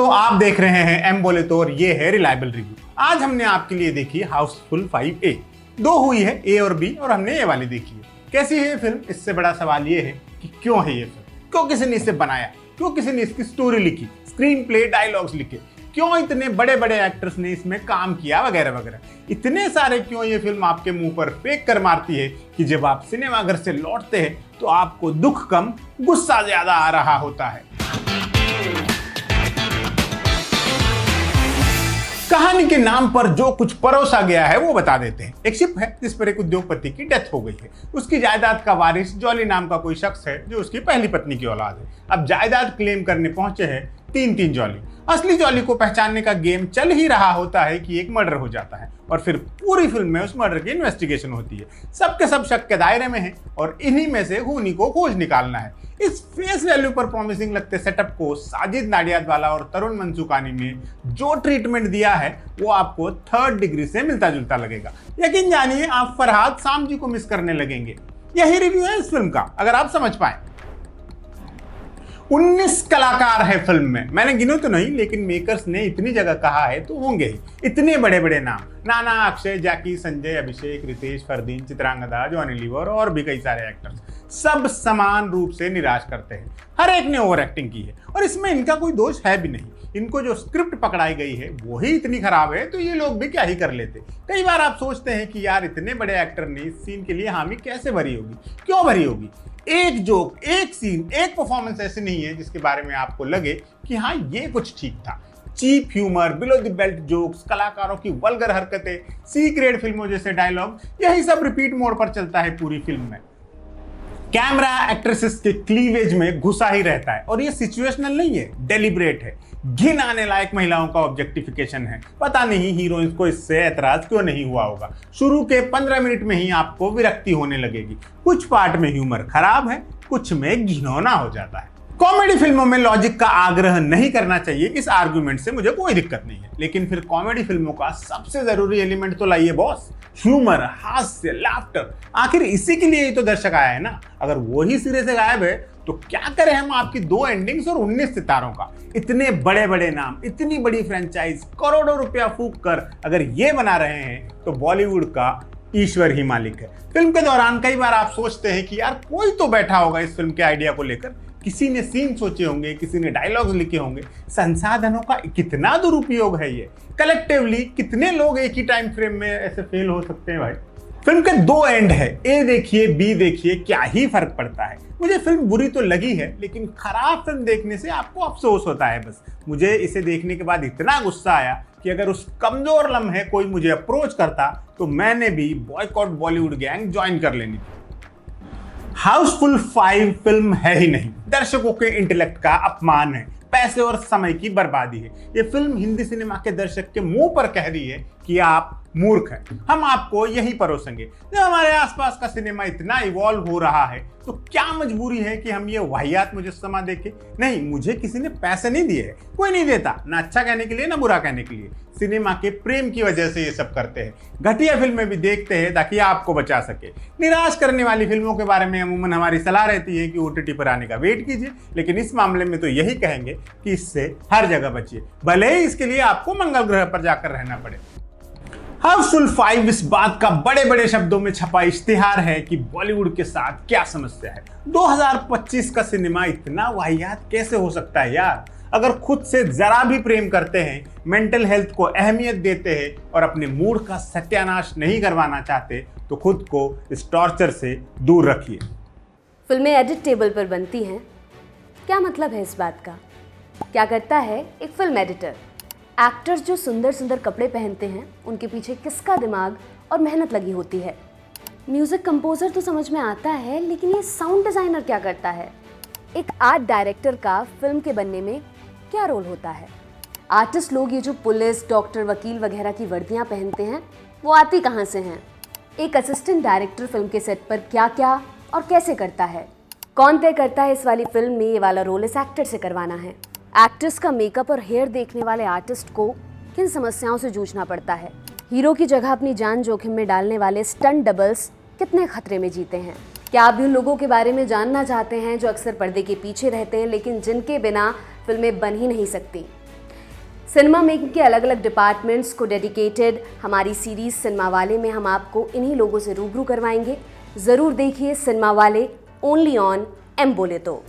दोस्तों, आप देख रहे हैं एम बोले तो और ये है रिलायबल रिव्यू। आज हमने आपके लिए देखी हाउसफुल 5A। दो हुई है, ए और बी, और हमने ये वाली देखी है। कैसी है ये फिल्म? इससे बड़ा सवाल ये है कि क्यों है ये फिल्म, क्यों किसी ने इसे बनाया, क्यों किसी ने इसकी स्टोरी लिखी, स्क्रीन प्ले, डायलॉग्स लिखे, क्यों इतने बड़े बड़े एक्टर्स ने इसमें काम किया, वगैरह वगैरह। इतने सारे क्यों ये फिल्म आपके मुंह पर फेंक कर मारती है कि जब आप सिनेमाघर से लौटते हैं तो आपको दुख कम, गुस्सा ज्यादा आ रहा होता है। कहानी के नाम पर जो कुछ परोसा गया है वो बता देते हैं। एक शिप है जिस पर एक उद्योगपति की डेथ हो गई है। उसकी जायदाद का वारिस जॉली नाम का कोई शख्स है जो उसकी पहली पत्नी की औलाद है। अब जायदाद क्लेम करने पहुंचे हैं तीन जॉली। असली जॉली को पहचानने का गेम चल ही रहा होता है कि एक मर्डर हो जाता है और फिर पूरी फिल्म में उस मर्डर की इन्वेस्टिगेशन होती है। सबके सब शक के दायरे में है और इन्हीं में से खूनी को खोज निकालना है। इस फेस वैल्यू पर प्रॉमिसिंग लगते सेटअप को साजिद नाडियाडवाला और तरुण मंसूखानी ने जो ट्रीटमेंट दिया है वो आपको थर्ड डिग्री से मिलता जुलता लगेगा। यकीन जानिए, आप फरहाद सामजी को मिस करने लगेंगे। यही रिव्यू है इस फिल्म का, अगर आप समझ पाए। 19 कलाकार है फिल्म में। मैंने गिने तो नहीं, लेकिन मेकर्स ने इतनी जगह कहा है तो होंगे ही। इतने बड़े बड़े नाम: नाना, अक्षय, जैकी, संजय, अभिषेक, रितेश, फरदीन, चित्रांगदा, जॉनी लीवर और भी कई सारे एक्टर्स। सब समान रूप से निराश करते हैं। हर एक ने ओवर एक्टिंग की है और इसमें इनका कोई दोष है भी नहीं। इनको जो स्क्रिप्ट पकड़ाई गई है वो ही इतनी खराब है तो ये लोग भी क्या ही कर लेते। कई बार आप सोचते हैं कि यार, इतने बड़े एक्टर ने इस सीन के लिए हामी कैसे भरी होगी, क्यों भरी होगी। एक जोक, एक सीन, एक परफॉर्मेंस ऐसी नहीं है जिसके बारे में आपको लगे कि हाँ, ये कुछ ठीक था। Cheap humour, below the belt jokes, कलाकारों की वल्गर हरकतें, सी ग्रेड फिल्मों जैसे डायलॉग, यही सब रिपीट मोड पर चलता है पूरी फिल्म में। कैमरा एक्ट्रेसेस के क्लीवेज में घुसा ही रहता है और ये सिचुएशनल नहीं है, डेलिब्रेट है। घिन आने लायक महिलाओं का ऑब्जेक्टिफिकेशन है। पता नहीं हीरोइंस को इससे ऐतराज क्यों नहीं हुआ होगा। शुरू के 15 मिनट में ही आपको विरक्ति होने लगेगी। कुछ पार्ट में ह्यूमर खराब है, कुछ में घिनौना हो जाता है। कॉमेडी फिल्मों में लॉजिक का आग्रह नहीं करना चाहिए, इस आर्गुमेंट से मुझे कोई दिक्कत नहीं है, लेकिन फिर कॉमेडी फिल्मों का सबसे जरूरी एलिमेंट तो लाइए बॉस, ह्यूमर, हास्य, लाफ्टर। आखिर इसी के लिए ही तो दर्शक आया है ना। अगर वो ही सिरे से गायब है तो क्या करें हम आपकी 2 एंडिंग्स और 19 सितारों का। इतने बड़े बड़े नाम, इतनी बड़ी फ्रेंचाइज, करोड़ों रुपया फूंक कर अगर ये बना रहे हैं तो बॉलीवुड का ईश्वर ही मालिक है। फिल्म के दौरान कई बार आप सोचते हैं कि यार, कोई तो बैठा होगा इस फिल्म के आइडिया को लेकर। किसी ने सीन सोचे होंगे, किसी ने डायलॉग्स लिखे होंगे। संसाधनों का कितना दुरुपयोग है ये। कलेक्टिवली कितने लोग एक ही टाइम फ्रेम में ऐसे फेल हो सकते हैं भाई। फिल्म के 2 एंड है, ए देखिए, बी देखिए, क्या ही फर्क पड़ता है। मुझे फिल्म बुरी तो लगी है, लेकिन खराब फिल्म देखने से आपको अफसोस होता है बस। मुझे इसे देखने के बाद इतना गुस्सा आया कि अगर उस कमजोर लम्हे कोई मुझे अप्रोच करता तो मैंने भी बॉयकॉट बॉलीवुड गैंग ज्वाइन कर लेनी थी। हाउसफुल 5 फिल्म है ही नहीं, दर्शकों के इंटेलेक्ट का अपमान है, पैसे और समय की बर्बादी है। ये फिल्म हिंदी सिनेमा के दर्शक के मुंह पर कह रही है कि आप मूर्ख हैं। हम आपको यही परोसेंगे। जब हमारे आसपास का सिनेमा इतना इवॉल्व हो रहा है तो क्या मजबूरी है कि हम ये वाहियात मुजस्समा देखें? नहीं, मुझे किसी ने पैसे नहीं दिए है, कोई नहीं देता, ना अच्छा कहने के लिए ना बुरा कहने के लिए। सिनेमा के प्रेम की वजह से ये सब करते हैं। घटिया फिल्में भी देखते हैं ताकि आपको बचा सके। निराश करने वाली फिल्मों के बारे में अमूमन हमारी सलाह रहती है कि OTT पर आने का वेट कीजिए, लेकिन इस मामले में तो यही कहेंगे कि इससे हर जगह बचिए, भले ही इसके लिए आपको मंगल ग्रह पर जाकर रहना पड़े। हाउसफुल 5 इस बात का बड़े बड़े शब्दों में छपा इश्तिहार है कि बॉलीवुड के साथ क्या समस्या है। 2025 का सिनेमा इतना वाहियात कैसे हो सकता है यार। अगर खुद से जरा भी प्रेम करते हैं, मेंटल हेल्थ को अहमियत देते हैं और अपने मूड का सत्यानाश नहीं करवाना चाहते तो खुद को इस टॉर्चर से दूर रखिए। फिल्में एडिट टेबल पर बनती हैं, क्या मतलब है इस बात का? क्या करता है एक फिल्म एडिटर? एक्टर्स जो सुंदर सुंदर कपड़े पहनते हैं, उनके पीछे किसका दिमाग और मेहनत लगी होती है। म्यूज़िक कंपोज़र तो समझ में आता है, लेकिन ये साउंड डिज़ाइनर क्या करता है? एक आर्ट डायरेक्टर का फिल्म के बनने में क्या रोल होता है? आर्टिस्ट लोग ये जो पुलिस, डॉक्टर, वकील वगैरह की वर्दियाँ पहनते हैं, वो आती कहाँ से हैं? एक असिस्टेंट डायरेक्टर फिल्म के सेट पर क्या क्या और कैसे करता है? कौन तय करता है इस वाली फिल्म में ये वाला रोल इस एक्टर से करवाना है? एक्ट्रेस का मेकअप और हेयर देखने वाले आर्टिस्ट को किन समस्याओं से जूझना पड़ता है? हीरो की जगह अपनी जान जोखिम में डालने वाले स्टंट डबल्स कितने खतरे में जीते हैं? क्या आप भी उन लोगों के बारे में जानना चाहते हैं जो अक्सर पर्दे के पीछे रहते हैं, लेकिन जिनके बिना फिल्में बन ही नहीं सकती? सिनेमा मेकिंग के अलग अलग डिपार्टमेंट्स को डेडिकेटेड हमारी सीरीज सिनेमा वाले में हम आपको इन्हीं लोगों से रूबरू करवाएंगे। ज़रूर देखिए सिनेमा वाले, ओनली ऑन एम बोले तो।